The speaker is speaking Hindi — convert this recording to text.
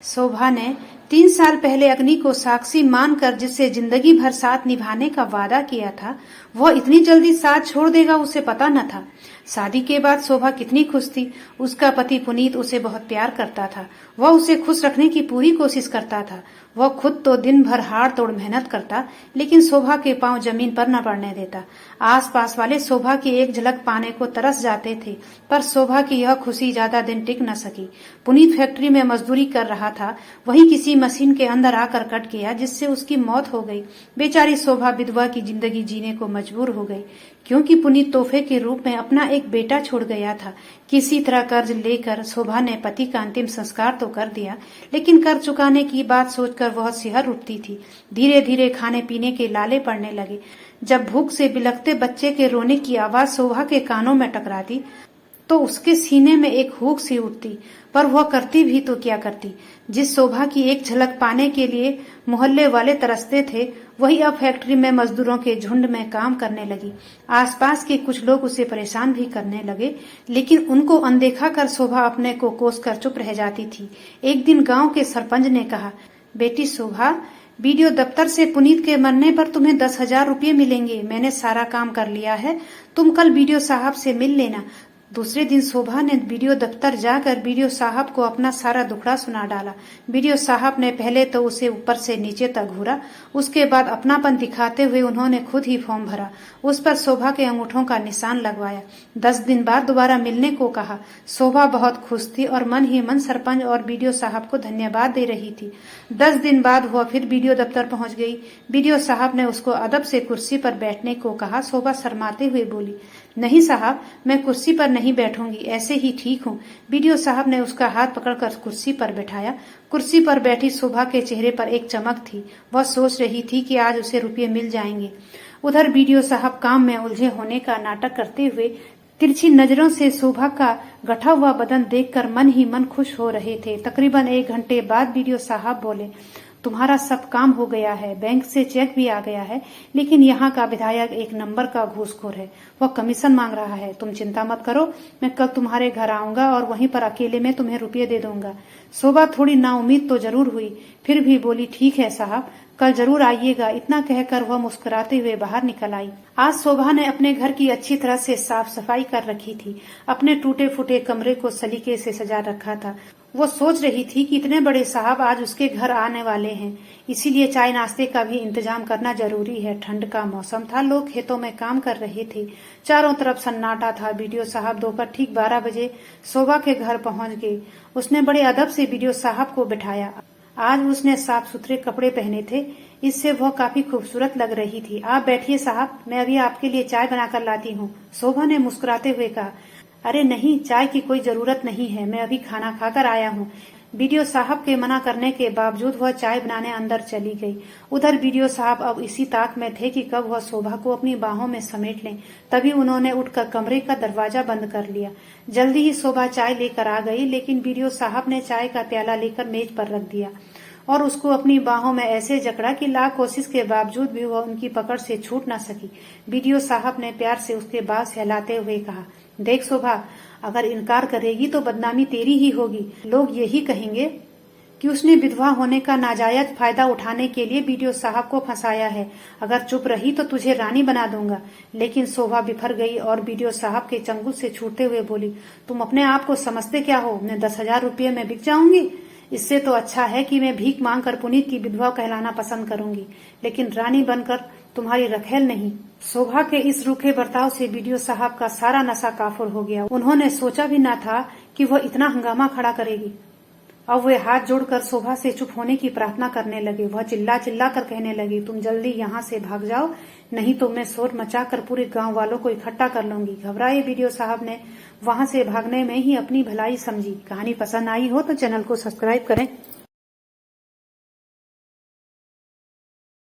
शोभा ने 3 साल पहले अग्नि को साक्षी मानकर जिससे जिंदगी भर साथ निभाने का वादा किया था, वह इतनी जल्दी साथ छोड़ देगा उसे पता न था। शादी के बाद शोभा कितनी खुश थी। उसका पति पुनीत उसे बहुत प्यार करता था। वह उसे खुश रखने की पूरी कोशिश करता था। वह खुद तो दिन भर हाड़ तोड़ मेहनत करता, लेकिन शोभा के पांव जमीन पर न पड़ने देता। आसपास वाले शोभा की एक झलक पाने को तरस जाते थे, पर शोभा की यह खुशी ज्यादा दिन टिक न सकी। पुनीत फैक्ट्री में मजदूरी कर रहा था, वहीं किसी मशीन के अंदर आकर कट गया, जिससे उसकी मौत हो गई। बेचारी शोभा विधवा की जिंदगी जीने को मजबूर हो गई, क्योंकि पुनीत तोहफे के रूप में अपना एक बेटा छोड़ गया था। किसी तरह कर्ज लेकर शोभा ने पति का अंतिम संस्कार तो कर दिया, लेकिन कर्ज चुकाने की बात सोचकर वह सिहर उठती थी। धीरे धीरे खाने पीने के लाले पड़ने लगे। जब भूख से बिलखते बच्चे के रोने की आवाज शोभा के कानों में टकराती तो उसके सीने में एक हुक सी उठती, पर वह करती भी तो क्या करती। जिस शोभा की एक झलक पाने के लिए मोहल्ले वाले तरसते थे, वही अब फैक्ट्री में मजदूरों के झुंड में काम करने लगी। आसपास के कुछ लोग उसे परेशान भी करने लगे, लेकिन उनको अनदेखा कर शोभा अपने को कोस कर चुप रह जाती थी। एक दिन गांव के सरपंच ने कहा, बेटी शोभा, बीडीओ दफ्तर से पुनीत के मरने पर तुम्हें 10,000 रुपये मिलेंगे। मैंने सारा काम कर लिया है, तुम कल बीडीओ साहब से मिल लेना। दूसरे दिन शोभा ने बीडीओ दफ्तर जाकर बीडीओ साहब को अपना सारा दुखड़ा सुना डाला। बीडीओ साहब ने पहले तो उसे ऊपर से नीचे तक घूरा, उसके बाद अपनापन दिखाते हुए उन्होंने खुद ही फॉर्म भरा। उस पर शोभा के अंगूठों का निशान लगवाया। 10 दिन बाद दोबारा मिलने को कहा। शोभा बहुत खुश थी और मन ही मन सरपंच और बीडीओ साहब को धन्यवाद दे रही थी। 10 दिन बाद वह फिर बीडीओ दफ्तर पहुंच गई। बीडीओ साहब ने उसको अदब से कुर्सी पर बैठने को कहा। शोभा शर्माते हुए बोली, नहीं साहब, मैं कुर्सी पर नहीं बैठूंगी, ऐसे ही ठीक हूँ। बीडीओ साहब ने उसका हाथ पकड़कर कुर्सी पर बैठाया। कुर्सी पर बैठी शोभा के चेहरे पर एक चमक थी। वह सोच रही थी कि आज उसे रुपये मिल जाएंगे। उधर बीडीओ साहब काम में उलझे होने का नाटक करते हुए तिरछी नजरों से शोभा का गठा हुआ बदन देखकर मन ही मन खुश हो रहे थे। तकरीबन 1 घंटे बाद बीडीओ साहब बोले, तुम्हारा सब काम हो गया है, बैंक से चेक भी आ गया है, लेकिन यहाँ का विधायक एक नंबर का घूसखोर है। वह कमीशन मांग रहा है। तुम चिंता मत करो, मैं कल तुम्हारे घर आऊंगा और वहीं पर अकेले में तुम्हें रुपये दे दूंगा। शोभा थोड़ी नाउम्मीद तो जरूर हुई, फिर भी बोली, ठीक है साहब, कल जरूर आइएगा। इतना कहकर वह मुस्कुराते हुए बाहर निकल आई। आज शोभा ने अपने घर की अच्छी तरह से साफ सफाई कर रखी थी। अपने टूटे फूटे कमरे को सलीके से सजा रखा था। वो सोच रही थी कि इतने बड़े साहब आज उसके घर आने वाले हैं, इसीलिए चाय नाश्ते का भी इंतजाम करना जरूरी है। ठंड का मौसम था, लोग खेतों में काम कर रहे थे। चारों तरफ सन्नाटा था। बीडीओ साहब दोपहर ठीक 12 बजे शोभा के घर पहुंच गए। उसने बड़े अदब से बीडीओ साहब को बिठाया। आज उसने साफ सुथरे कपड़े पहने थे, इससे वह काफी खूबसूरत लग रही थी। आप बैठिए साहब, मैं अभी आपके लिए चाय बनाकर लाती हूँ, शोभा ने मुस्कुराते हुए कहा। अरे नहीं, चाय की कोई जरूरत नहीं है, मैं अभी खाना खाकर आया हूँ। बीडीओ साहब के मना करने के बावजूद वह चाय बनाने अंदर चली गई। उधर बीडीओ साहब अब इसी ताक में थे कि कब वह शोभा को अपनी बाहों में समेट लें। तभी उन्होंने उठकर कमरे का दरवाजा बंद कर लिया। जल्दी ही शोभा चाय लेकर आ गई, लेकिन बीडीओ साहब ने चाय का प्याला लेकर मेज पर रख दिया और उसको अपनी बाहों में ऐसे जकड़ा कि लाख कोशिश के बावजूद भी वह उनकी पकड़ से छूट न सकी। बीडीओ साहब ने प्यार से उसके बाल सहलाते हुए कहा, देख शोभा, अगर इनकार करेगी तो बदनामी तेरी ही होगी। लोग यही कहेंगे कि उसने विधवा होने का नाजायज फायदा उठाने के लिए बीडीओ साहब को फंसाया है। अगर चुप रही तो तुझे रानी बना दूंगा। लेकिन शोभा बिफर गई और बीडीओ साहब के चंगुल से छूटते हुए बोली, तुम अपने आप को समझते क्या हो? मैं 10,000 रुपये में बिक जाऊंगी? इससे तो अच्छा है कि मैं भीख मांगकर पुनीत की विधवा कहलाना पसंद करूंगी, लेकिन रानी बनकर तुम्हारी रखेल नहीं। शोभा के इस रूखे बर्ताव से बीडीओ साहब का सारा नशा काफुर हो गया। उन्होंने सोचा भी न था कि वह इतना हंगामा खड़ा करेगी। अब वे हाथ जोड़कर शोभा से चुप होने की प्रार्थना करने लगे। वह चिल्ला चिल्ला कर कहने लगी, तुम जल्दी यहाँ से भाग जाओ, नहीं तो मैं शोर मचाकर पूरे गांव वालों को इकट्ठा कर लूंगी। घबराए बीडीओ साहब ने वहां से भागने में ही अपनी भलाई समझी। कहानी पसंद आई हो तो चैनल को सब्सक्राइब करें।